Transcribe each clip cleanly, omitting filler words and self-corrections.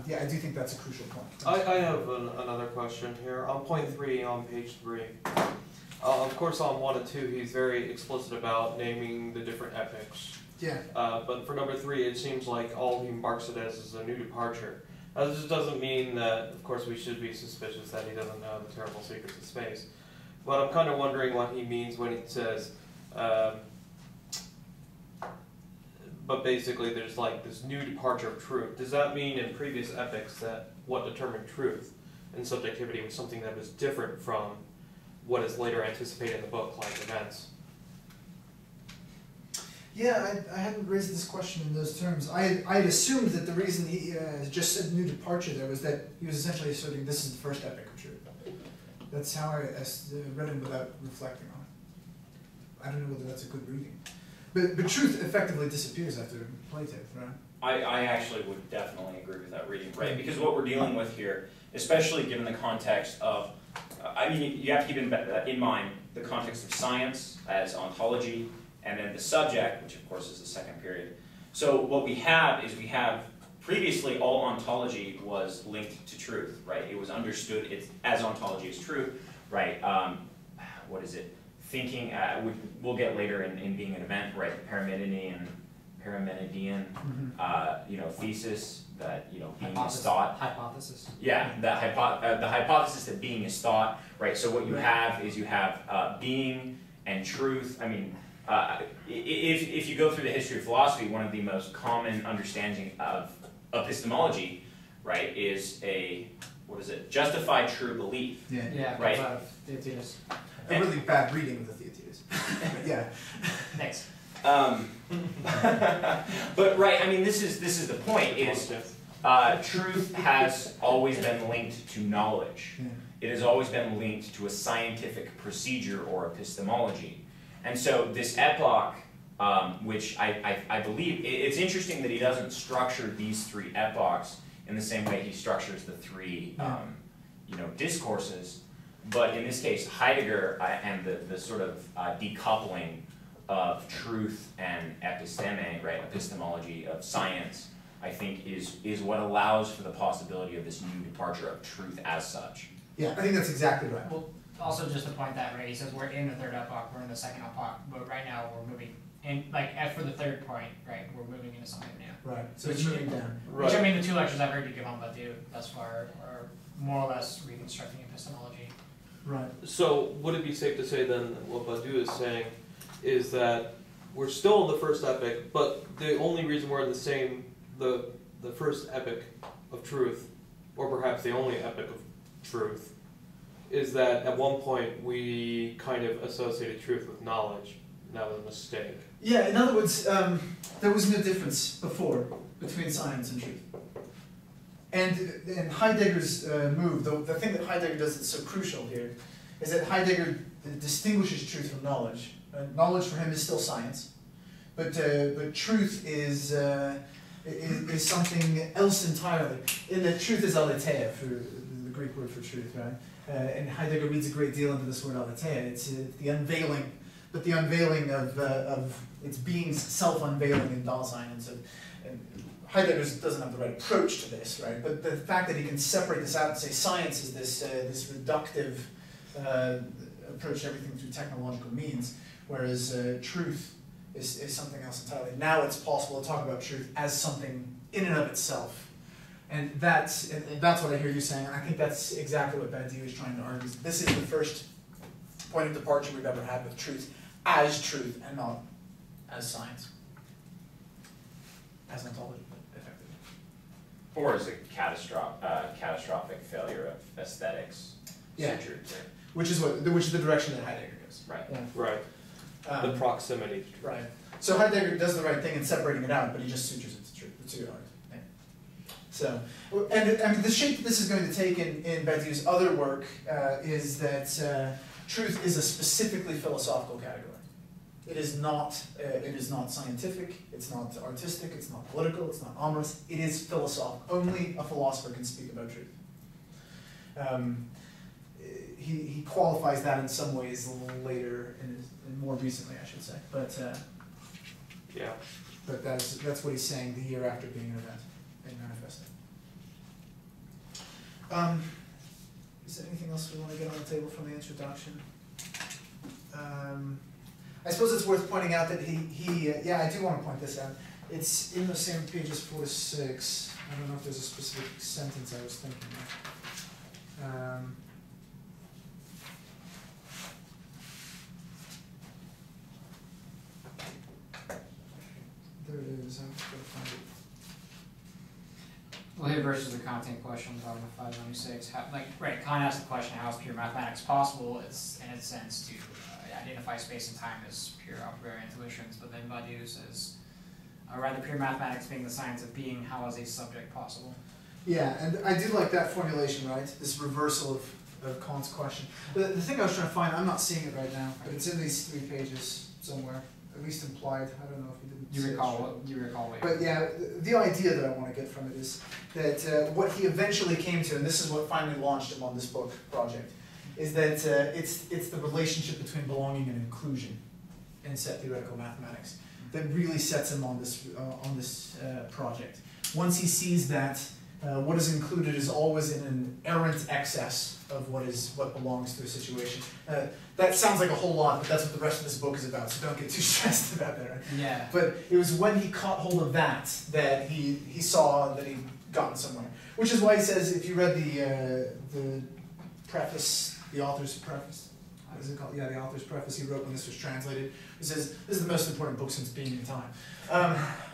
Yeah, I do think that's a crucial point. I have another question here. On point 3 on page 3. Of course, on 1 and 2, he's very explicit about naming the different epics. Yeah. But for number 3, it seems like all he marks it as is a new departure. This just doesn't mean that, of course, we should be suspicious that he doesn't know the terrible secrets of space. But I'm kind of wondering what he means when he says, but basically there's like this new departure of truth. Does that mean in previous epics that what determined truth and subjectivity was something that was different from what is later anticipated in the book, like events? Yeah, I hadn't raised this question in those terms. I had assumed that the reason he just said new departure there was that he was essentially asserting this is the first epic of truth. That's how I read him without reflecting on it. I don't know whether that's a good reading. But truth effectively disappears after Plato, right? I actually would definitely agree with that reading, right? Because what we're dealing with here, especially given the context of, I mean, you have to keep in mind the context of science as ontology, and then the subject, which of course is the second period. So what we have is previously all ontology was linked to truth, right? It was understood as ontology is truth, right? What is it? Thinking, we'll get later in being an event, right? The Parmenidean, thesis that being is thought. Hypothesis. Yeah, the hypothesis that being is thought, right? So what you have is being and truth. I mean, if you go through the history of philosophy, one of the most common understanding of epistemology, right, is justified true belief. Yeah, right. Out of Theaetetus. A really bad reading of the Theaetetus. Yeah. Thanks. But right, I mean, this is the point. Is truth has always been linked to knowledge. Yeah. It has always been linked to a scientific procedure or epistemology. And so this epoch, which I believe, it's interesting that he doesn't structure these 3 epochs in the same way he structures the 3 discourses. But in this case, Heidegger and the sort of decoupling of truth and episteme, right, epistemology of science, I think is what allows for the possibility of this new departure of truth as such. Yeah, I think that's exactly right. Well, also just to point that, right, he says we're in the 3rd epoch, we're in the 2nd epoch, but right now we're moving, and like for the 3rd point, right, we're moving into something new. Right, so it's moving down. Which, I mean, the 2 lectures I've heard you give on Badiou thus far are more or less reconstructing epistemology. Right. So would it be safe to say then that what Badiou is saying is that we're still in the first epic, but the only reason we're in the first epic of truth, or perhaps the only epic of truth, is that at one point we kind of associated truth with knowledge, and that was a mistake. Yeah, in other words, there was no difference before between science and truth. And Heidegger's move, the thing that Heidegger does that's so crucial here, is that Heidegger distinguishes truth from knowledge. Knowledge for him is still science, but truth is something else entirely. In that truth is aletheia, for the Greek word for truth, right? And Heidegger reads a great deal into this word aletheia. It's the unveiling, but the unveiling of its being self-unveiling in Dasein. And so Heidegger doesn't have the right approach to this, right? But the fact that he can separate this out and say science is this reductive approach to everything through technological means, whereas truth is something else entirely. Now it's possible to talk about truth as something in and of itself. And that's what I hear you saying, and I think that's exactly what Badiou is trying to argue. This is the first point of departure we've ever had with truth as truth and not as science, as ontology, effectively. Or as a catastrophic failure of aesthetics. Yeah. Truth, right? Which is the direction that Heidegger goes. Right. Yeah. Right. The proximity. Right. So Heidegger does the right thing in separating it out, but he just sutures it to truth. The 2 are. So, and I mean, the shape that this is going to take in Badiou's other work is that truth is a specifically philosophical category. It is not scientific, it's not artistic, it's not political, it's not amorous, it is philosophical. Only a philosopher can speak about truth. He qualifies that in some ways later, and more recently, I should say. But yeah. But that's what he's saying the year after being an event in Manifesto. Is there anything else we want to get on the table from the introduction? I suppose it's worth pointing out that yeah, I do want to point this out. It's in the same pages 4 to 6. I don't know if there's a specific sentence I was thinking of. There it is. I'm just going to find it. Well, here versus the content question on the 596. Kant asked the question, how is pure mathematics possible? It's in its sense to identify space and time as pure arbitrary intuitions, but then Badiou says, rather pure mathematics being the science of being, how is a subject possible? Yeah, and I do like that formulation, right? This reversal of Kant's question. The thing I was trying to find, I'm not seeing it right now, but it's in these 3 pages somewhere, at least implied. I don't know if you didn't You say recall it. But yeah, the idea that I want to get from it is that what he eventually came to, and this is what finally launched him on this book project, is that it's the relationship between belonging and inclusion in set theoretical mathematics that really sets him on this project. Once he sees that what is included is always in an errant excess of what belongs to a situation. That sounds like a whole lot, but that's what the rest of this book is about, so don't get too stressed about that. Right? Yeah. But it was when he caught hold of that he saw that he'd gotten somewhere. Which is why he says, if you read the preface, the author's preface, what is it called? Yeah, the author's preface he wrote when this was translated. He says, this is the most important book since Being in Time.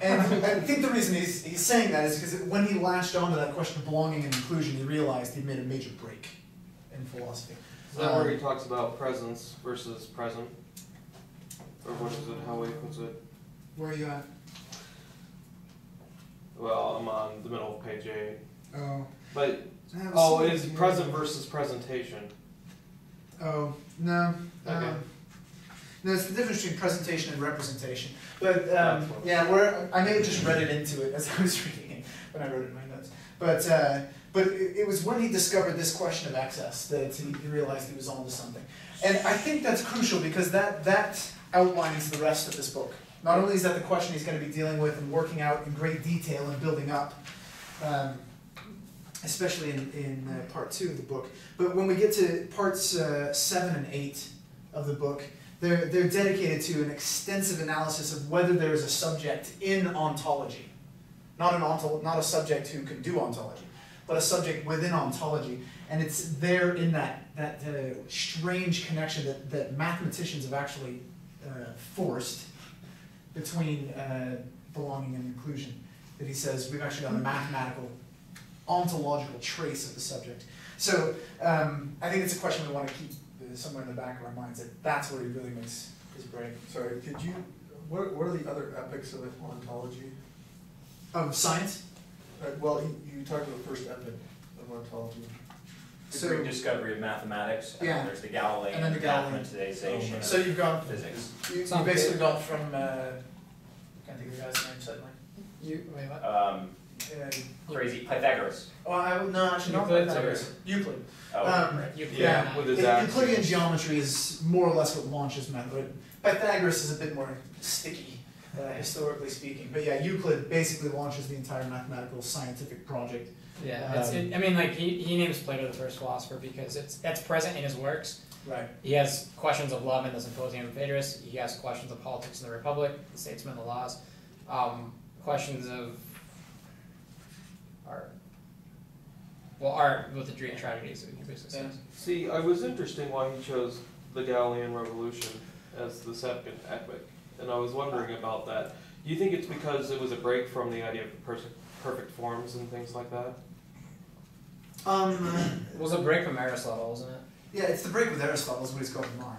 And I think the reason he's saying that is because when he latched onto that question of belonging and inclusion, he realized he'd made a major break in philosophy. Is that where he talks about presence versus present? Or what is it, how he puts it? Where are you at? Well, I'm on the middle of page 8. Oh. But, it's present versus presentation. Oh, no. Okay. No, it's the difference between presentation and representation. But yeah, I may have just read it into it as I was reading it when I wrote it in my notes. But it was when he discovered this question of excess that he realized he was onto something. And I think that's crucial because that outlines the rest of this book. Not only is that the question he's going to be dealing with and working out in great detail and building up, especially in part 2 of the book, but when we get to parts 7 and 8 of the book, they're dedicated to an extensive analysis of whether there is a subject in ontology. Not a subject who can do ontology, but a subject within ontology. And it's there in that strange connection that mathematicians have actually forced between belonging and inclusion. That he says we've actually got a mathematical, ontological trace of the subject. So I think it's a question we want to keep somewhere in the back of our minds, that's where he really makes his break. Sorry, what are the other epics of ontology? Of science? Well, you talked about the first epic of ontology. The Greek discovery of mathematics, and then there's the Galilean, and then the Galilean mathematization So you've got physics. You basically got from can't think of the guy's name suddenly. Wait, what? Crazy Pythagoras. Oh, no, actually not Pythagoras. Euclid. Euclid. Yeah, with his Euclidean geometry is more or less what launches method. Pythagoras is a bit more sticky, historically speaking. But yeah, Euclid basically launches the entire mathematical scientific project. Yeah, I mean, like he names Plato the first philosopher because that's present in his works. Right. He has questions of love in the Symposium of Phaedrus. He has questions of politics in the Republic, the Statesman, the Laws. Questions of art. Well, art with the Greek tragedies. He basically says. See, I was interesting why he chose the Galilean Revolution as the second epic, and I was wondering about that. Do you think it's because it was a break from the idea of perfect forms and things like that? It was a break from Aristotle, wasn't it? Yeah, it's the break with Aristotle is what he's going to mark.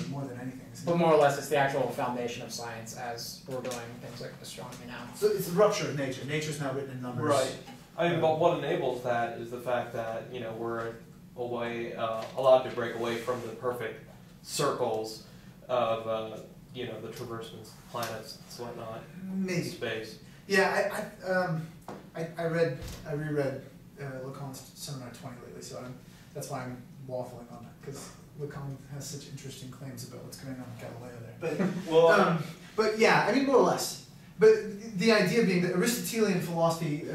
More than anything. But more or less, it's the actual foundation of science as we're doing things like astronomy now. So it's the rupture of nature. Nature's now written in numbers. Right. I mean, but what enables that is the fact that we're allowed to break away from the perfect circles of the traversements, planets, and whatnot. Maybe Space. Yeah, I reread Lacan's Seminar 20 lately, so that's why I'm waffling on that, because Lacan has such interesting claims about what's going on with Galileo there. But yeah, I mean, more or less. But the idea being that Aristotelian philosophy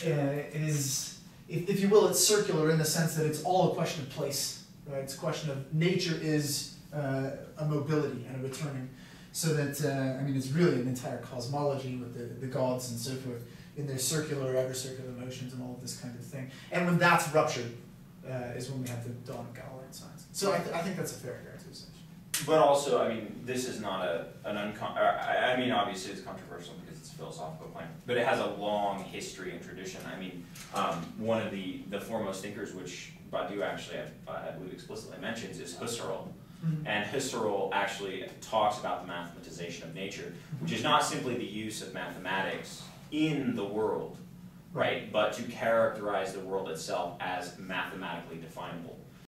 is if you will, it's circular in the sense that it's all a question of place, right? It's a question of nature is a mobility and a returning. So that, I mean, it's really an entire cosmology with the gods and so forth in their circular, ever circular motions and all of this kind of thing. And when that's ruptured is when we have the dawn of Galilean science. So I think that's a fair characterization. But also, I mean, this is not I mean, obviously it's controversial because it's a philosophical claim, but it has a long history and tradition. I mean, one of the foremost thinkers, which Badiou actually, I believe, explicitly mentions, is Husserl. Mm-hmm. And Husserl actually talks about the mathematization of nature, which is not simply the use of mathematics in the world, right, but to characterize the world itself as mathematically definable.